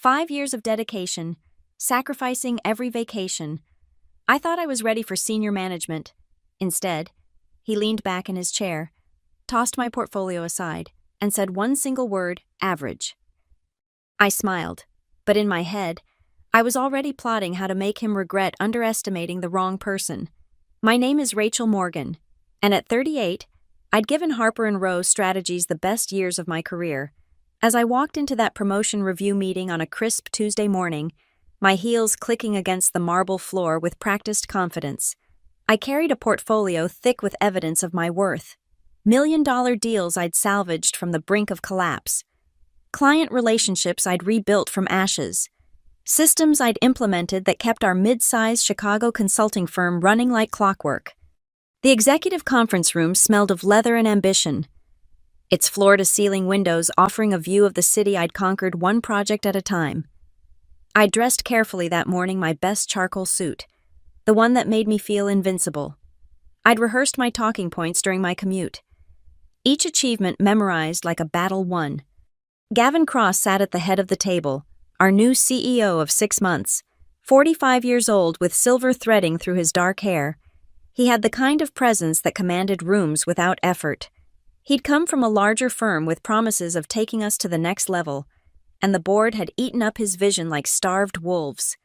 5 years of dedication, sacrificing every vacation. I thought I was ready for senior management. Instead, he leaned back in his chair, tossed my portfolio aside, and said one single word, average. I smiled, but in my head, I was already plotting how to make him regret underestimating the wrong person. My name is Rachel Morgan, and at 38, I'd given Harper & Row Strategies the best years of my career. As I walked into that promotion review meeting on a crisp Tuesday morning, my heels clicking against the marble floor with practiced confidence, I carried a portfolio thick with evidence of my worth. $1 million deals I'd salvaged from the brink of collapse. Client relationships I'd rebuilt from ashes. Systems I'd implemented that kept our mid-sized Chicago consulting firm running like clockwork. The executive conference room smelled of leather and ambition, its floor-to-ceiling windows offering a view of the city I'd conquered one project at a time. I dressed carefully that morning, my best charcoal suit, the one that made me feel invincible. I'd rehearsed my talking points during my commute, each achievement memorized like a battle won. Gavin Cross sat at the head of the table, our new CEO of 6 months, 45 years old with silver threading through his dark hair. He had the kind of presence that commanded rooms without effort. He'd come from a larger firm with promises of taking us to the next level, and the board had eaten up his vision like starved wolves.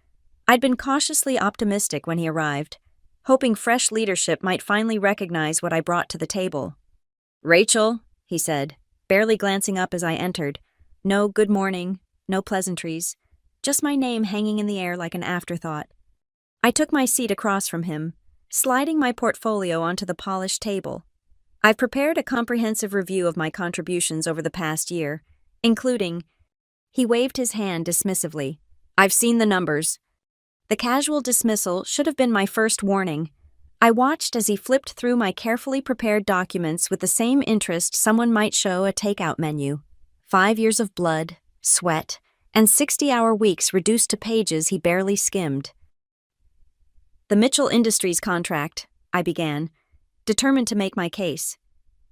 I'd been cautiously optimistic when he arrived, hoping fresh leadership might finally recognize what I brought to the table. "Rachel," he said, barely glancing up as I entered. No good morning, no pleasantries, just my name hanging in the air like an afterthought. I took my seat across from him, sliding my portfolio onto the polished table. I've prepared a comprehensive review of my contributions over the past year, including— He waved his hand dismissively. "I've seen the numbers." The casual dismissal should have been my first warning. I watched as he flipped through my carefully prepared documents with the same interest someone might show a takeout menu. 5 years of blood, sweat, and 60-hour weeks reduced to pages he barely skimmed. "The Mitchell Industries contract," I began, determined to make my case.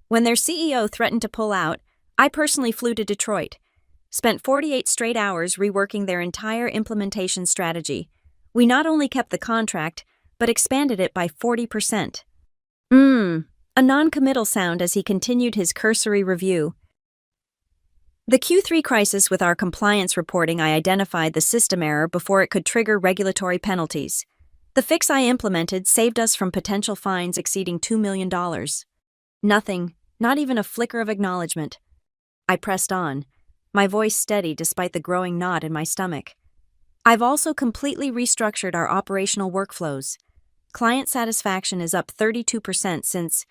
When their CEO threatened to pull out, I personally flew to Detroit, spent 48 straight hours reworking their entire implementation strategy. We not only kept the contract, but expanded it by 40%. A non-committal sound as he continued his cursory review. "The Q3 crisis with our compliance reporting, I identified the system error before it could trigger regulatory penalties. The fix I implemented saved us from potential fines exceeding $2 million. Nothing, not even a flicker of acknowledgement. I pressed on, my voice steady despite the growing knot in my stomach. I've also completely restructured our operational workflows. Client satisfaction is up 32% since—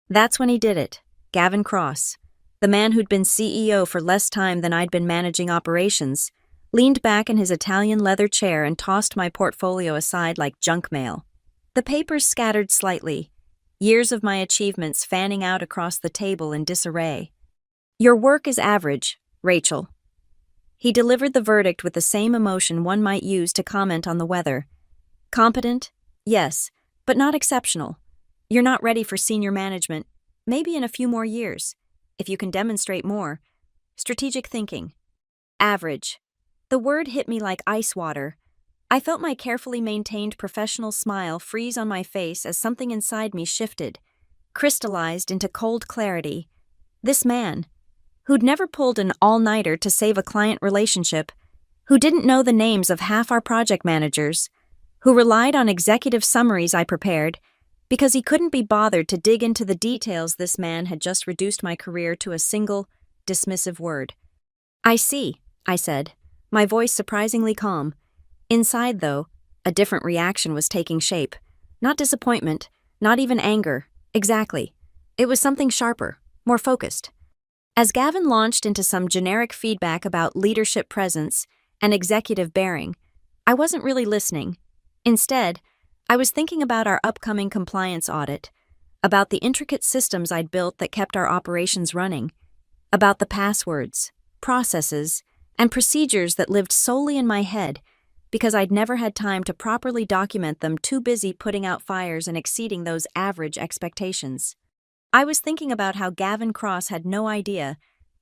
That's when he did it. Gavin Cross, the man who'd been CEO for less time than I'd been managing operations, leaned back in his Italian leather chair and tossed my portfolio aside like junk mail. The papers scattered slightly, years of my achievements fanning out across the table in disarray. "Your work is average, Rachel." He delivered the verdict with the same emotion one might use to comment on the weather. "Competent? Yes, but not exceptional. You're not ready for senior management, maybe in a few more years, if you can demonstrate more. Strategic thinking. Average." The word hit me like ice water. I felt my carefully maintained professional smile freeze on my face as something inside me shifted, crystallized into cold clarity. This man, who'd never pulled an all-nighter to save a client relationship, who didn't know the names of half our project managers, who relied on executive summaries I prepared, because he couldn't be bothered to dig into the details, this man had just reduced my career to a single, dismissive word. "I see," I said, my voice surprisingly calm. Inside, though, a different reaction was taking shape. Not disappointment, not even anger. Exactly. It was something sharper, more focused. As Gavin launched into some generic feedback about leadership presence and executive bearing, I wasn't really listening. Instead, I was thinking about our upcoming compliance audit, about the intricate systems I'd built that kept our operations running, about the passwords, processes, and procedures that lived solely in my head because I'd never had time to properly document them, too busy putting out fires and exceeding those average expectations. I was thinking about how Gavin Cross had no idea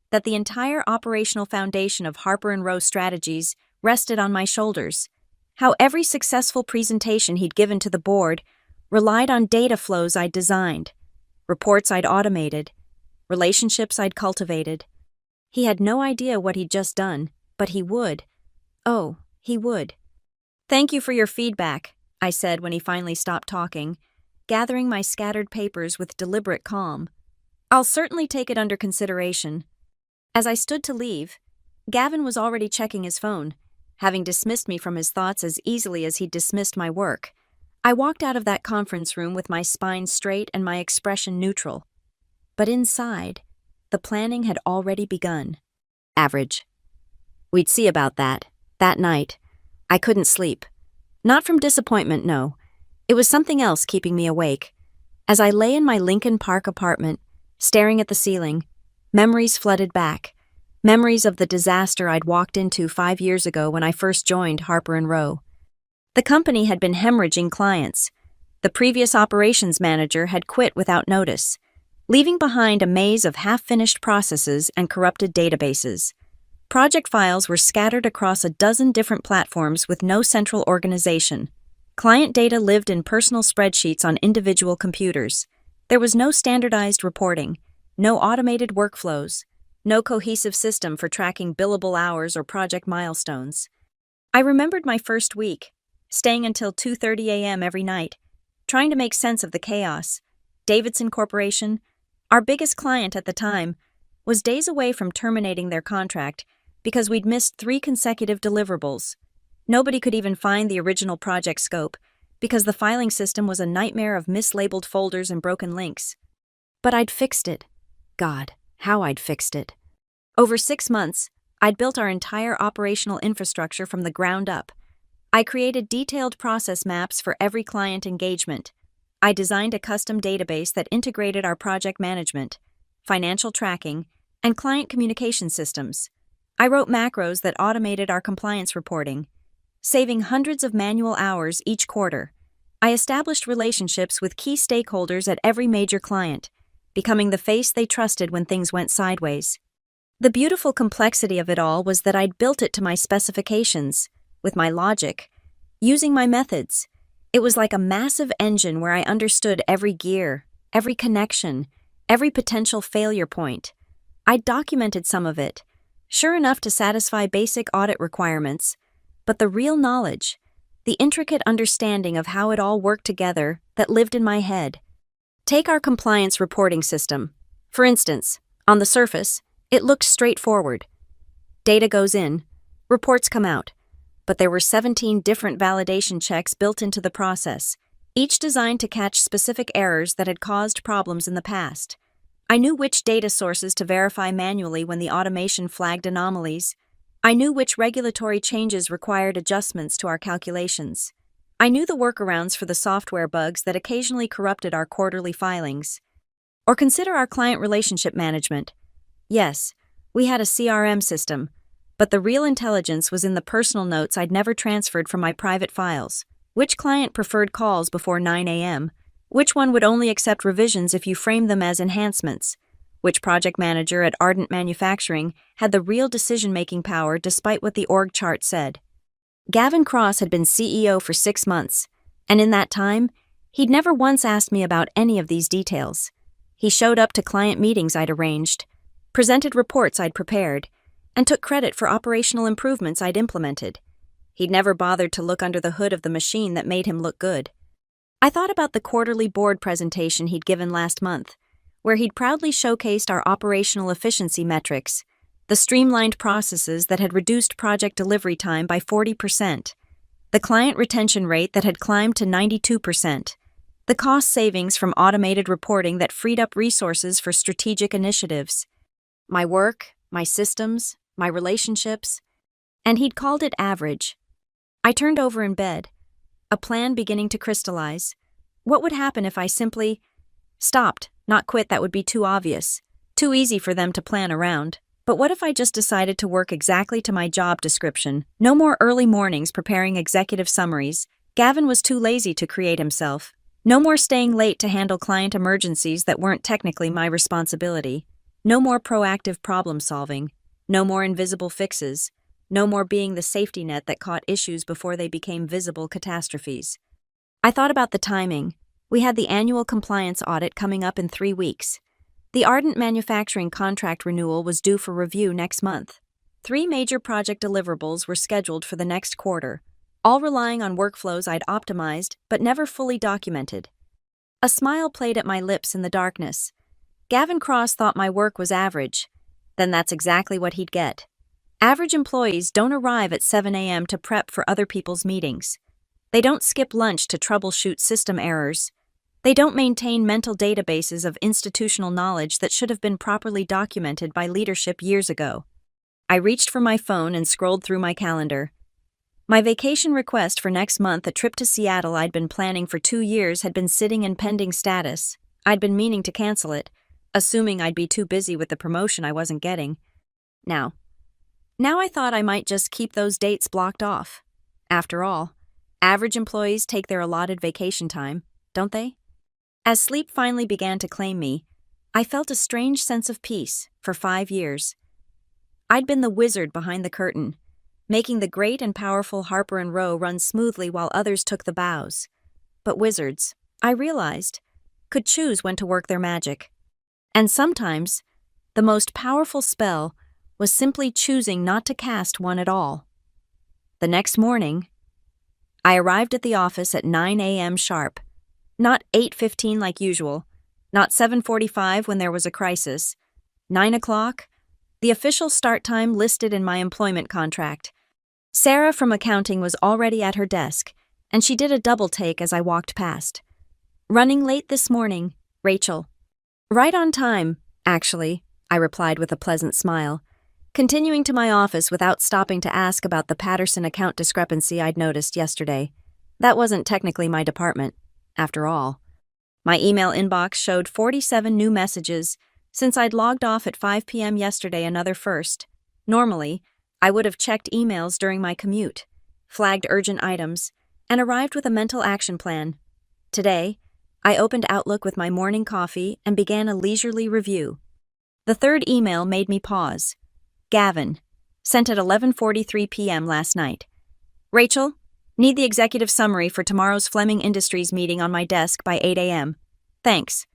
that the entire operational foundation of Harper & Row Strategies rested on my shoulders. How every successful presentation he'd given to the board relied on data flows I'd designed, reports I'd automated, relationships I'd cultivated. He had no idea what he'd just done, but he would. Oh, he would. "Thank you for your feedback," I said when he finally stopped talking, gathering my scattered papers with deliberate calm. "I'll certainly take it under consideration." As I stood to leave, Gavin was already checking his phone, having dismissed me from his thoughts as easily as he'd dismissed my work. I walked out of that conference room with my spine straight and my expression neutral. But inside, the planning had already begun. Average. We'd see about that. That night, I couldn't sleep. Not from disappointment, no. It was something else keeping me awake. As I lay in my Lincoln Park apartment, staring at the ceiling, memories flooded back. Memories of the disaster I'd walked into 5 years ago when I first joined Harper & Row. The company had been hemorrhaging clients. The previous operations manager had quit without notice, leaving behind a maze of half-finished processes and corrupted databases. Project files were scattered across a dozen different platforms with no central organization. Client data lived in personal spreadsheets on individual computers. There was no standardized reporting, no automated workflows, no cohesive system for tracking billable hours or project milestones. I remembered my first week, staying until 2:30 a.m. every night, trying to make sense of the chaos. Davidson Corporation, our biggest client at the time, was days away from terminating their contract because we'd missed 3 consecutive deliverables. Nobody could even find the original project scope because the filing system was a nightmare of mislabeled folders and broken links. But I'd fixed it. God, how I'd fixed it. Over 6 months, I'd built our entire operational infrastructure from the ground up. I created detailed process maps for every client engagement. I designed a custom database that integrated our project management, financial tracking, and client communication systems. I wrote macros that automated our compliance reporting, saving hundreds of manual hours each quarter. I established relationships with key stakeholders at every major client, becoming the face they trusted when things went sideways. The beautiful complexity of it all was that I'd built it to my specifications, with my logic, using my methods. It was like a massive engine where I understood every gear, every connection, every potential failure point. I'd documented some of it, sure enough to satisfy basic audit requirements, but the real knowledge, the intricate understanding of how it all worked together, that lived in my head. Take our compliance reporting system. For instance, on the surface, it looked straightforward. Data goes in, reports come out, but there were 17 different validation checks built into the process, each designed to catch specific errors that had caused problems in the past. I knew which data sources to verify manually when the automation flagged anomalies. I knew which regulatory changes required adjustments to our calculations. I knew the workarounds for the software bugs that occasionally corrupted our quarterly filings. Or consider our client relationship management. Yes, we had a CRM system, but the real intelligence was in the personal notes I'd never transferred from my private files. Which client preferred calls before 9 a.m.? Which one would only accept revisions if you framed them as enhancements? Which project manager at Ardent Manufacturing had the real decision-making power despite what the org chart said? Gavin Cross had been CEO for 6 months, and in that time, he'd never once asked me about any of these details. He showed up to client meetings I'd arranged, presented reports I'd prepared, and took credit for operational improvements I'd implemented. He'd never bothered to look under the hood of the machine that made him look good. I thought about the quarterly board presentation he'd given last month, where he'd proudly showcased our operational efficiency metrics, the streamlined processes that had reduced project delivery time by 40%, the client retention rate that had climbed to 92%, the cost savings from automated reporting that freed up resources for strategic initiatives. My work, my systems, my relationships, and he'd called it average. I turned over in bed, a plan beginning to crystallize. What would happen if I simply stopped, not quit? That would be too obvious, too easy for them to plan around. But what if I just decided to work exactly to my job description? No more early mornings preparing executive summaries. Gavin was too lazy to create himself. No more staying late to handle client emergencies that weren't technically my responsibility. No more proactive problem solving. No more invisible fixes. No more being the safety net that caught issues before they became visible catastrophes. I thought about the timing. We had the annual compliance audit coming up in 3 weeks. The Ardent manufacturing contract renewal was due for review next month. 3 major project deliverables were scheduled for the next quarter, all relying on workflows I'd optimized but never fully documented. A smile played at my lips in the darkness. Gavin Cross thought my work was average. Then that's exactly what he'd get. Average employees don't arrive at 7 a.m. to prep for other people's meetings. They don't skip lunch to troubleshoot system errors. They don't maintain mental databases of institutional knowledge that should have been properly documented by leadership years ago. I reached for my phone and scrolled through my calendar. My vacation request for next month, a trip to Seattle I'd been planning for 2 years, had been sitting in pending status. I'd been meaning to cancel it, assuming I'd be too busy with the promotion I wasn't getting. Now I thought I might just keep those dates blocked off. After all, average employees take their allotted vacation time, don't they? As sleep finally began to claim me, I felt a strange sense of peace. For 5 years, I'd been the wizard behind the curtain, making the great and powerful Harper and Row run smoothly while others took the bows. But wizards, I realized, could choose when to work their magic. And sometimes, the most powerful spell was simply choosing not to cast one at all. The next morning, I arrived at the office at 9 a.m. sharp. Not 8:15 like usual, not 7:45 when there was a crisis. 9 o'clock, the official start time listed in my employment contract. Sarah from accounting was already at her desk, and she did a double take as I walked past. "Running late this morning, Rachel." "Right on time, actually," I replied with a pleasant smile, continuing to my office without stopping to ask about the Patterson account discrepancy I'd noticed yesterday. That wasn't technically my department, after all. My email inbox showed 47 new messages since I'd logged off at 5 p.m. yesterday, another first. Normally, I would have checked emails during my commute, flagged urgent items, and arrived with a mental action plan. Today, I opened Outlook with my morning coffee and began a leisurely review. The third email made me pause. Gavin, sent at 11:43 p.m. last night. "Rachel, need the executive summary for tomorrow's Fleming Industries meeting on my desk by 8 a.m. Thanks."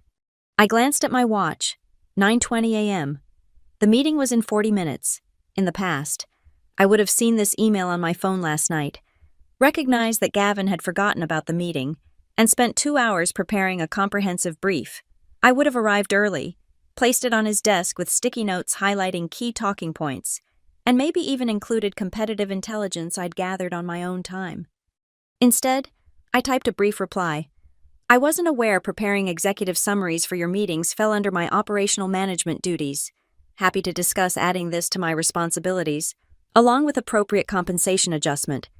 I glanced at my watch. 9:20 a.m. The meeting was in 40 minutes. In the past, I would have seen this email on my phone last night, recognized that Gavin had forgotten about the meeting, and spent 2 hours preparing a comprehensive brief. I would have arrived early, placed it on his desk with sticky notes highlighting key talking points, and maybe even included competitive intelligence I'd gathered on my own time. Instead, I typed a brief reply. "I wasn't aware preparing executive summaries for your meetings fell under my operational management duties. Happy to discuss adding this to my responsibilities, along with appropriate compensation adjustment.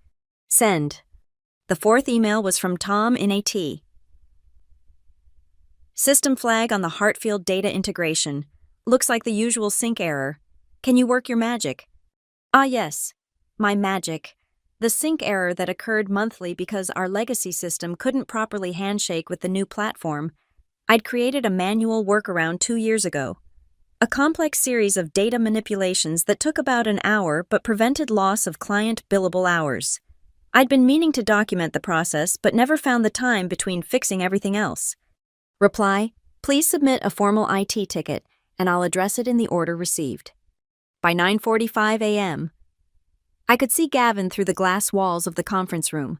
Send." The fourth email was from Tom in AT. "System flag on the Hartfield data integration. Looks like the usual sync error. Can you work your magic?" Ah yes, my magic. The sync error that occurred monthly because our legacy system couldn't properly handshake with the new platform. I'd created a manual workaround 2 years ago. A complex series of data manipulations that took about an hour but prevented loss of client billable hours. I'd been meaning to document the process but never found the time between fixing everything else. Reply, "Please submit a formal IT ticket and I'll address it in the order received." By 9:45 a.m., I could see Gavin through the glass walls of the conference room,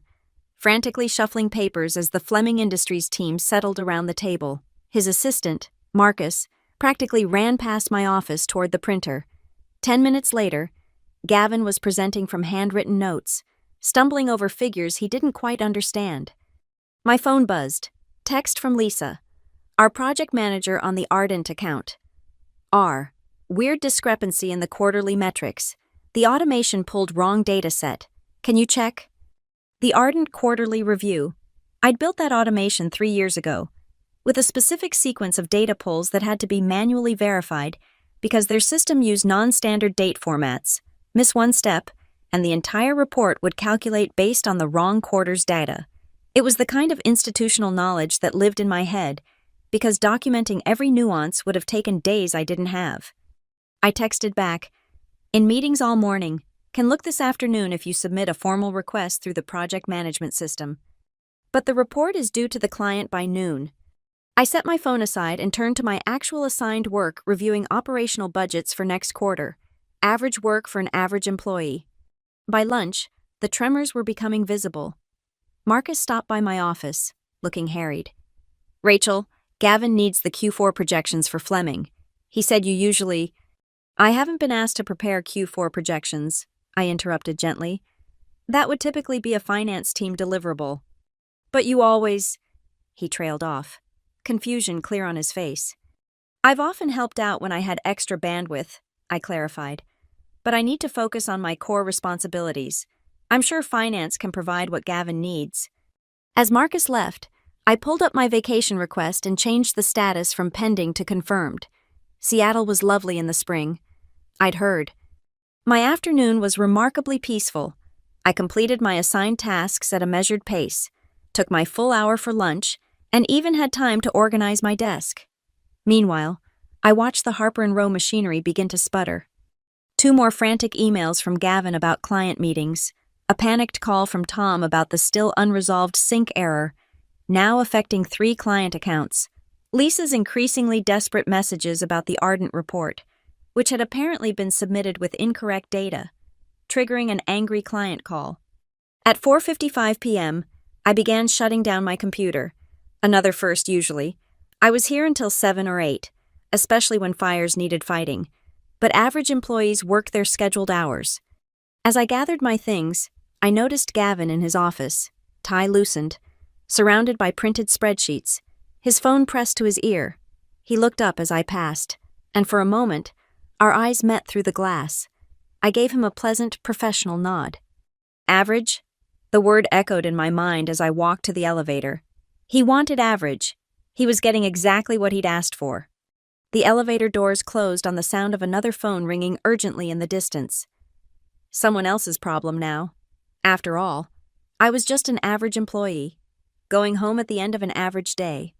frantically shuffling papers as the Fleming Industries team settled around the table. His assistant, Marcus, practically ran past my office toward the printer. 10 minutes later, Gavin was presenting from handwritten notes, stumbling over figures he didn't quite understand. My phone buzzed. Text from Lisa, our project manager on the Ardent account. R. Weird discrepancy in the quarterly metrics. The automation pulled wrong data set. Can you check? The Ardent quarterly review. I'd built that automation 3 years ago, with a specific sequence of data pulls that had to be manually verified because their system used non-standard date formats. Miss one step, and the entire report would calculate based on the wrong quarter's data. It was the kind of institutional knowledge that lived in my head, because documenting every nuance would have taken days I didn't have. I texted back, "In meetings all morning. Can look this afternoon if you submit a formal request through the project management system. But the report is due to the client by noon. I set my phone aside and turned to my actual assigned work, reviewing operational budgets for next quarter. Average work for an average employee. By lunch, the tremors were becoming visible. Marcus stopped by my office, looking harried. "Rachel, Gavin needs the Q4 projections for Fleming. He said you usually—" "I haven't been asked to prepare Q4 projections," I interrupted gently. "That would typically be a finance team deliverable." "But you always—" He trailed off, confusion clear on his face. "I've often helped out when I had extra bandwidth," I clarified. "But I need to focus on my core responsibilities. I'm sure finance can provide what Gavin needs." As Marcus left, I pulled up my vacation request and changed the status from pending to confirmed. Seattle was lovely in the spring. I'd heard. My afternoon was remarkably peaceful. I completed my assigned tasks at a measured pace, took my full hour for lunch, and even had time to organize my desk. Meanwhile, I watched the Harper & Row machinery begin to sputter. 2 more frantic emails from Gavin about client meetings, a panicked call from Tom about the still unresolved sync error, now affecting 3 client accounts, Lisa's increasingly desperate messages about the Ardent report, which had apparently been submitted with incorrect data, triggering an angry client call. At 4:55 p.m., I began shutting down my computer. Another first, usually. I was here until 7 or 8, especially when fires needed fighting, but average employees worked their scheduled hours. As I gathered my things, I noticed Gavin in his office, tie loosened, surrounded by printed spreadsheets, his phone pressed to his ear. He looked up as I passed, and for a moment, our eyes met through the glass. I gave him a pleasant, professional nod. "Average?" The word echoed in my mind as I walked to the elevator. He wanted average. He was getting exactly what he'd asked for. The elevator doors closed on the sound of another phone ringing urgently in the distance. Someone else's problem now. After all, I was just an average employee, going home at the end of an average day.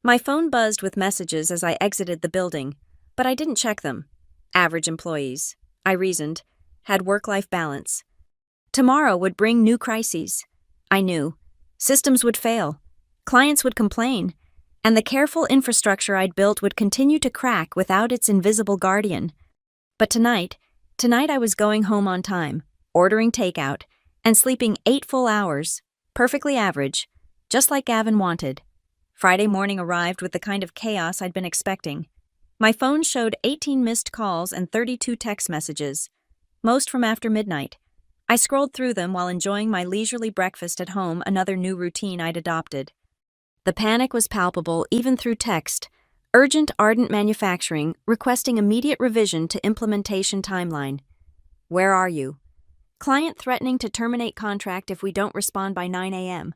My phone buzzed with messages as I exited the building, but I didn't check them. Average employees, I reasoned, had work-life balance. Tomorrow would bring new crises. I knew. Systems would fail. Clients would complain. And the careful infrastructure I'd built would continue to crack without its invisible guardian. But tonight I was going home on time, ordering takeout, and sleeping 8 full hours, perfectly average, just like Gavin wanted. Friday morning arrived with the kind of chaos I'd been expecting. My phone showed 18 missed calls and 32 text messages, most from after midnight. I scrolled through them while enjoying my leisurely breakfast at home, another new routine I'd adopted. The panic was palpable even through text. Urgent Ardent Manufacturing requesting immediate revision to implementation timeline. Where are you? Client threatening to terminate contract if we don't respond by 9 a.m.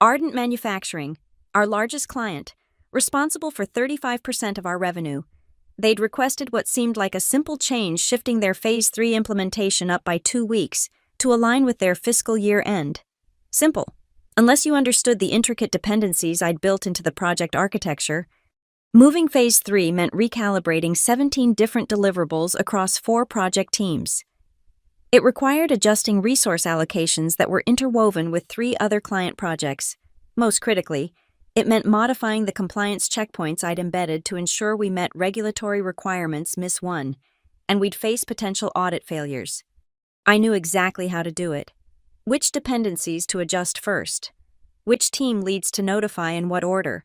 Ardent Manufacturing, our largest client, responsible for 35% of our revenue. They'd requested what seemed like a simple change, shifting their Phase 3 implementation up by 2 weeks to align with their fiscal year end. Simple, unless you understood the intricate dependencies I'd built into the project architecture. Moving Phase 3 meant recalibrating 17 different deliverables across 4 project teams. It required adjusting resource allocations that were interwoven with 3 other client projects. Most critically, it meant modifying the compliance checkpoints I'd embedded to ensure we met regulatory requirements miss one, and we'd face potential audit failures. I knew exactly how to do it. Which dependencies to adjust first? Which team leads to notify in what order?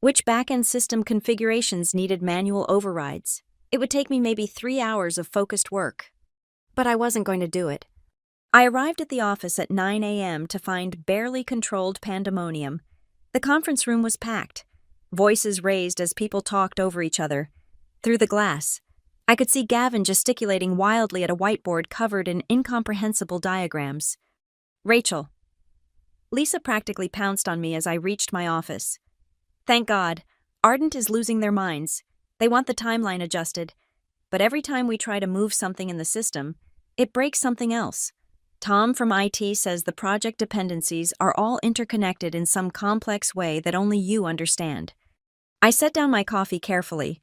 Which back-end system configurations needed manual overrides? It would take me maybe 3 hours of focused work. But I wasn't going to do it. I arrived at the office at 9 a.m. to find barely controlled pandemonium. The conference room was packed, voices raised as people talked over each other. Through the glass, I could see Gavin gesticulating wildly at a whiteboard covered in incomprehensible diagrams. "Rachel." Lisa practically pounced on me as I reached my office. "Thank God, Ardent is losing their minds. They want the timeline adjusted. But every time we try to move something in the system, it breaks something else. Tom from IT says the project dependencies are all interconnected in some complex way that only you understand." I set down my coffee carefully.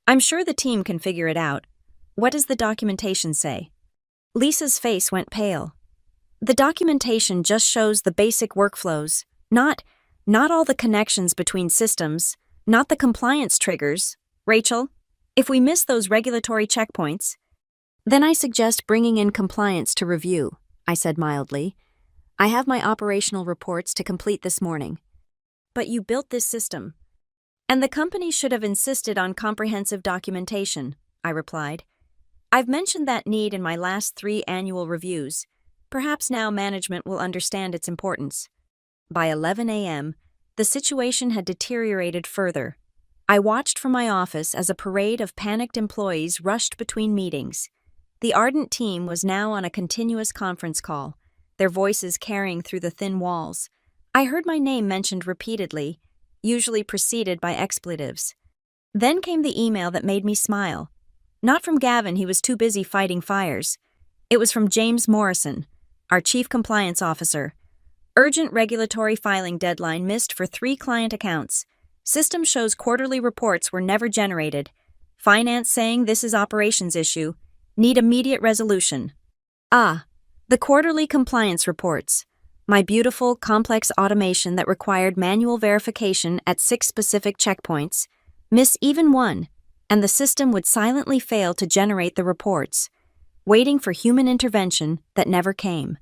"I'm sure the team can figure it out. What does the documentation say?" Lisa's face went pale. The documentation just shows the basic workflows, not all the connections between systems, not the compliance triggers. Rachel, if we miss those regulatory checkpoints, then I suggest bringing in compliance to review, I said mildly. I have my operational reports to complete this morning. But you built this system. And the company should have insisted on comprehensive documentation, I replied. I've mentioned that need in my last 3 annual reviews. Perhaps now management will understand its importance. By 11 a.m., the situation had deteriorated further. I watched from my office as a parade of panicked employees rushed between meetings. The ardent team was now on a continuous conference call, their voices carrying through the thin walls. I heard my name mentioned repeatedly, usually preceded by expletives. Then came the email that made me smile. Not from Gavin, he was too busy fighting fires. It was from James Morrison, our Chief Compliance Officer. Urgent regulatory filing deadline missed for 3 client accounts. System shows quarterly reports were never generated. Finance saying this is operations issue. Need immediate resolution. The quarterly compliance reports. My beautiful, complex automation that required manual verification at 6 specific checkpoints. Miss even one, and the system would silently fail to generate the reports, waiting for human intervention that never came.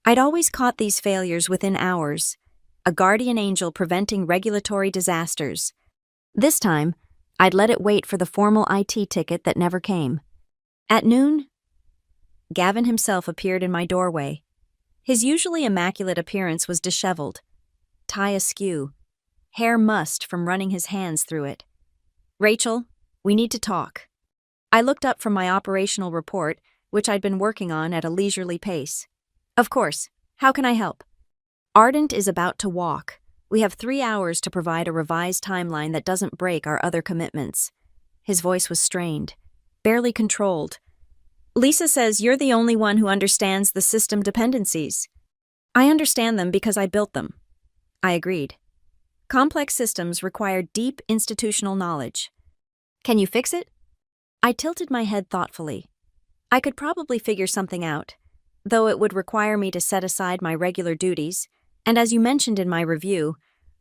I'd always caught these failures within hours, a guardian angel preventing regulatory disasters. This time, I'd let it wait for the formal IT ticket that never came. At noon, Gavin himself appeared in my doorway. His usually immaculate appearance was disheveled, tie askew, hair mussed from running his hands through it. Rachel, we need to talk. I looked up from my operational report, which I'd been working on at a leisurely pace. Of course, how can I help? Ardent is about to walk. We have 3 hours to provide a revised timeline that doesn't break our other commitments. His voice was strained, barely controlled. Lisa says you're the only one who understands the system dependencies. I understand them because I built them. I agreed. Complex systems require deep institutional knowledge. Can you fix it? I tilted my head thoughtfully. I could probably figure something out, though it would require me to set aside my regular duties, and as you mentioned in my review,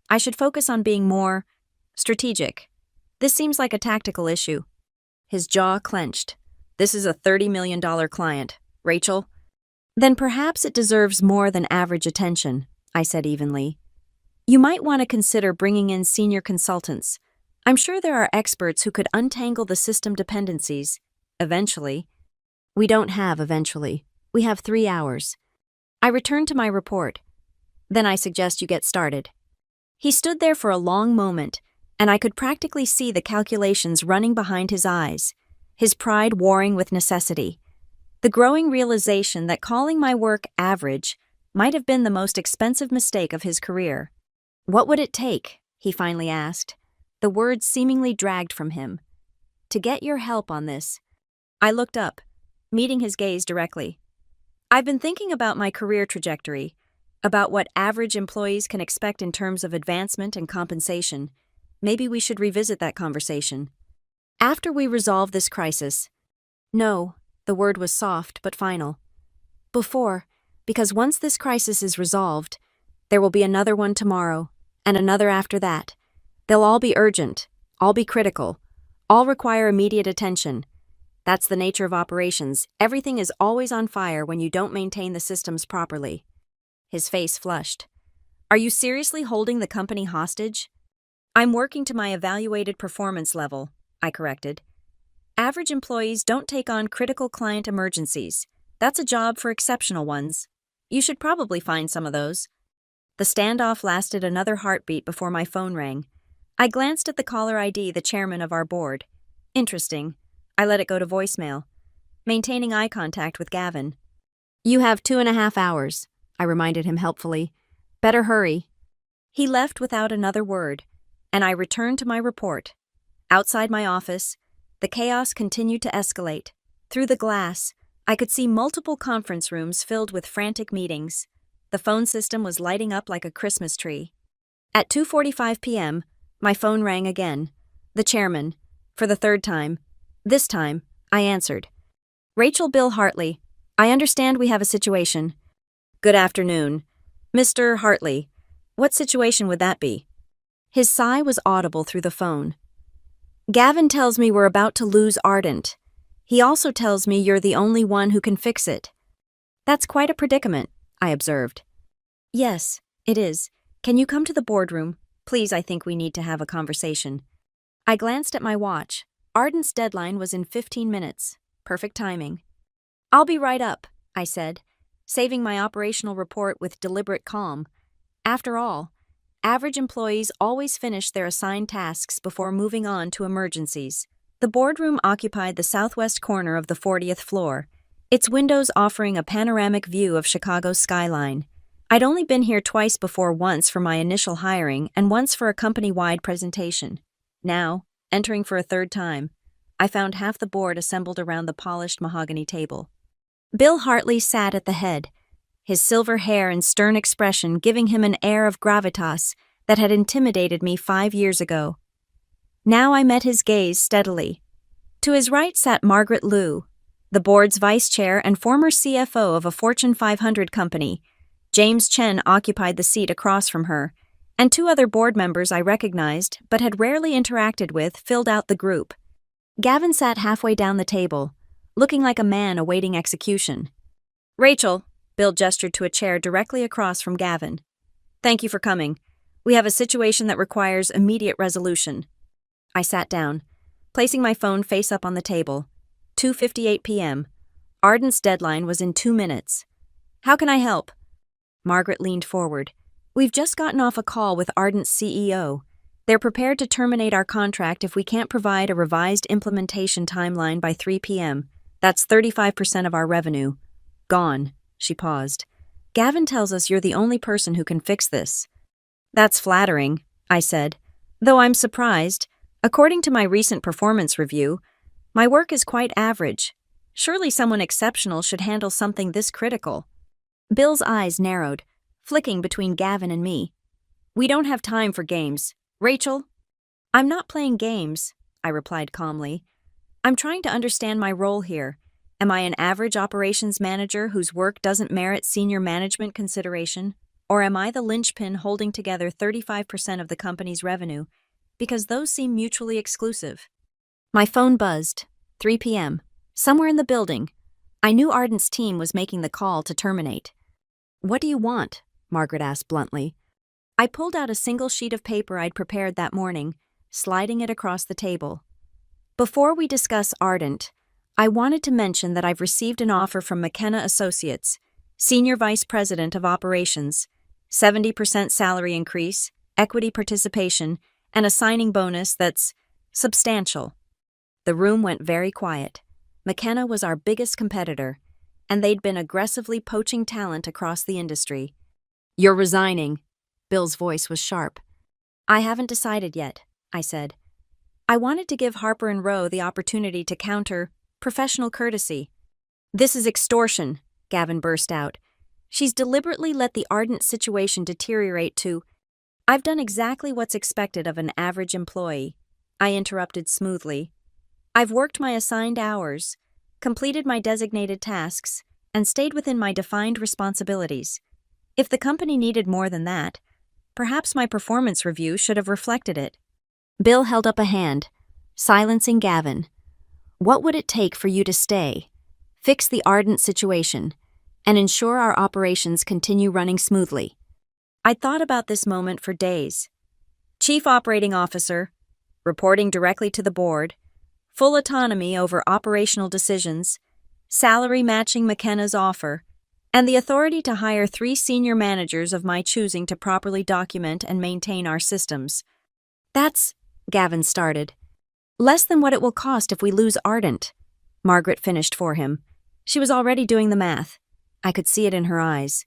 I should focus on being more strategic. This seems like a tactical issue. His jaw clenched. This is a $30 million client, Rachel. Then perhaps it deserves more than average attention, I said evenly. You might want to consider bringing in senior consultants. I'm sure there are experts who could untangle the system dependencies. Eventually. We don't have eventually. We have 3 hours. I returned to my report. Then I suggest you get started. He stood there for a long moment, and I could practically see the calculations running behind his eyes, his pride warring with necessity. The growing realization that calling my work average might have been the most expensive mistake of his career. What would it take? He finally asked. The words seemingly dragged from him. To get your help on this. I looked up, meeting his gaze directly. I've been thinking about my career trajectory, about what average employees can expect in terms of advancement and compensation. Maybe we should revisit that conversation. After we resolve this crisis. No, the word was soft but final. Before, because once this crisis is resolved, there will be another one tomorrow, and another after that. They'll all be urgent, all be critical, all require immediate attention. That's the nature of operations. Everything is always on fire when you don't maintain the systems properly. His face flushed. Are you seriously holding the company hostage? I'm working to my evaluated performance level, I corrected. Average employees don't take on critical client emergencies. That's a job for exceptional ones. You should probably find some of those. The standoff lasted another heartbeat before my phone rang. I glanced at the caller ID, the chairman of our board. Interesting. I let it go to voicemail, maintaining eye contact with Gavin. You have 2.5 hours, I reminded him helpfully. Better hurry. He left without another word, and I returned to my report. Outside my office, the chaos continued to escalate. Through the glass, I could see multiple conference rooms filled with frantic meetings. The phone system was lighting up like a Christmas tree. At 2:45 p.m., my phone rang again. The chairman, for the 3rd time. This time, I answered. Rachel Bill Hartley, I understand we have a situation. Good afternoon. Mr. Hartley, what situation would that be? His sigh was audible through the phone. Gavin tells me we're about to lose Ardent. He also tells me you're the only one who can fix it. That's quite a predicament, I observed. Yes, it is. Can you come to the boardroom? Please, I think we need to have a conversation. I glanced at my watch. Ardent's deadline was in 15 minutes. Perfect timing. I'll be right up, I said, saving my operational report with deliberate calm. After all, average employees always finish their assigned tasks before moving on to emergencies. The boardroom occupied the southwest corner of the 40th floor, its windows offering a panoramic view of Chicago's skyline. I'd only been here twice before, once for my initial hiring and once for a company-wide presentation. Now, entering for a third time, I found half the board assembled around the polished mahogany table. Bill Hartley sat at the head, his silver hair and stern expression giving him an air of gravitas that had intimidated me 5 years ago. Now I met his gaze steadily. To his right sat Margaret Liu, the board's vice chair and former CFO of a Fortune 500 company. James Chen occupied the seat across from her, and 2 other board members I recognized but had rarely interacted with filled out the group. Gavin sat halfway down the table, looking like a man awaiting execution. Rachel, Bill gestured to a chair directly across from Gavin. Thank you for coming. We have a situation that requires immediate resolution. I sat down, placing my phone face up on the table. 2:58 p.m. Ardent's deadline was in 2 minutes. How can I help? Margaret leaned forward. We've just gotten off a call with Ardent's CEO. They're prepared to terminate our contract if we can't provide a revised implementation timeline by 3 p.m. That's 35% of our revenue. Gone. She paused. Gavin tells us you're the only person who can fix this. That's flattering, I said, though I'm surprised. According to my recent performance review, my work is quite average. Surely someone exceptional should handle something this critical. Bill's eyes narrowed, flicking between Gavin and me. We don't have time for games. Rachel? I'm not playing games, I replied calmly. I'm trying to understand my role here. Am I an average operations manager whose work doesn't merit senior management consideration? Or am I the linchpin holding together 35% of the company's revenue? Because those seem mutually exclusive. My phone buzzed. 3 p.m. Somewhere in the building. I knew Ardent's team was making the call to terminate. What do you want? Margaret asked bluntly. I pulled out a single sheet of paper I'd prepared that morning, sliding it across the table. Before we discuss Ardent, I wanted to mention that I've received an offer from McKenna Associates, Senior Vice President of Operations, 70% salary increase, equity participation, and a signing bonus that's substantial. The room went very quiet. McKenna was our biggest competitor, and they'd been aggressively poaching talent across the industry. You're resigning. Bill's voice was sharp. I haven't decided yet, I said. I wanted to give Harper and Rowe the opportunity to counter professional courtesy. This is extortion, Gavin burst out. She's deliberately let the Ardent situation deteriorate to... I've done exactly what's expected of an average employee, I interrupted smoothly. I've worked my assigned hours, completed my designated tasks, and stayed within my defined responsibilities. If the company needed more than that, perhaps my performance review should have reflected it. Bill held up a hand, silencing Gavin. What would it take for you to stay, fix the Ardent situation, and ensure our operations continue running smoothly? I'd thought about this moment for days. Chief Operating Officer, reporting directly to the board, full autonomy over operational decisions, salary matching McKenna's offer, and the authority to hire 3 senior managers of my choosing to properly document and maintain our systems. That's, Gavin started. Less than what it will cost if we lose Ardent, Margaret finished for him. She was already doing the math. I could see it in her eyes.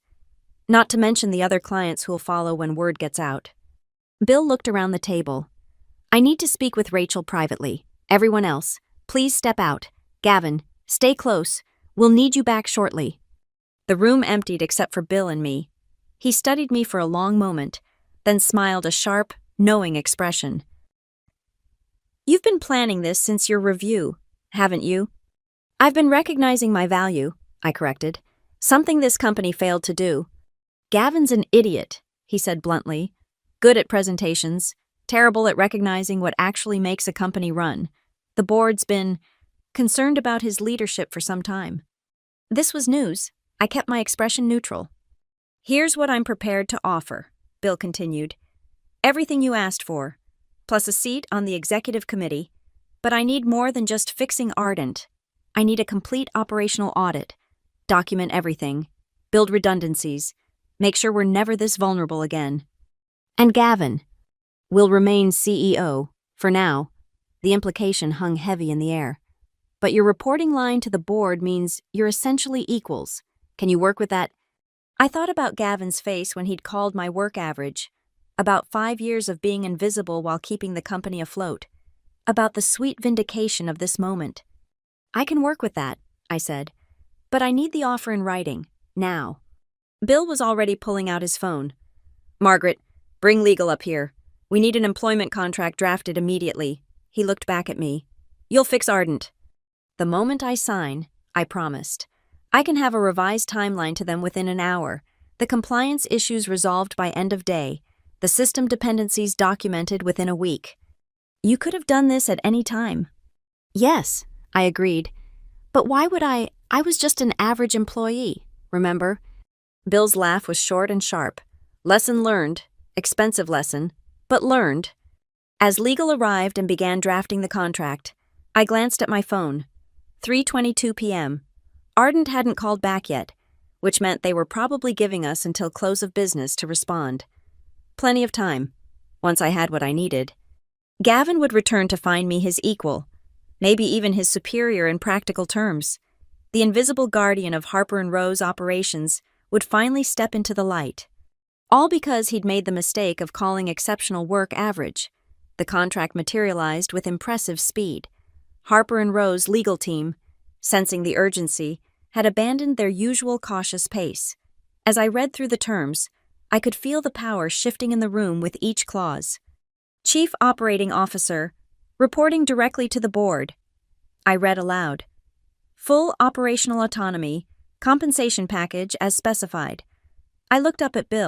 Not to mention the other clients who'll follow when word gets out. Bill looked around the table. I need to speak with Rachel privately. Everyone else, please step out. Gavin, stay close. We'll need you back shortly. The room emptied except for Bill and me. He studied me for a long moment, then smiled a sharp, knowing expression. You've been planning this since your review, haven't you? I've been recognizing my value, I corrected. Something this company failed to do. Gavin's an idiot, he said bluntly. Good at presentations, terrible at recognizing what actually makes a company run. The board's been concerned about his leadership for some time. This was news. I kept my expression neutral. Here's what I'm prepared to offer, Bill continued. Everything you asked for, plus a seat on the executive committee. But I need more than just fixing Ardent. I need a complete operational audit. Document everything. Build redundancies. Make sure we're never this vulnerable again. And Gavin will remain CEO, for now. The implication hung heavy in the air. But your reporting line to the board means you're essentially equals. Can you work with that? I thought about Gavin's face when he'd called my work average. About 5 years of being invisible while keeping the company afloat. About the sweet vindication of this moment. I can work with that, I said. But I need the offer in writing, now. Bill was already pulling out his phone. Margaret, bring legal up here. We need an employment contract drafted immediately. He looked back at me. You'll fix Ardent. The moment I sign, I promised. I can have a revised timeline to them within an hour. The compliance issues resolved by end of day. The system dependencies documented within a week. You could have done this at any time. Yes, I agreed. But why would I was just an average employee, remember? Bill's laugh was short and sharp. Lesson learned. Expensive lesson, but learned. As legal arrived and began drafting the contract, I glanced at my phone. 3:22 p.m. Ardent hadn't called back yet, which meant they were probably giving us until close of business to respond. Plenty of time. Once I had what I needed. Gavin would return to find me his equal, maybe even his superior in practical terms. The invisible guardian of Harper & Rowe's operations would finally step into the light. All because he'd made the mistake of calling exceptional work average. The contract materialized with impressive speed. Harper & Rowe's legal team, sensing the urgency, had abandoned their usual cautious pace. As I read through the terms, I could feel the power shifting in the room with each clause. Chief Operating Officer, reporting directly to the board. I read aloud. Full operational autonomy, compensation package as specified. I looked up at Bill.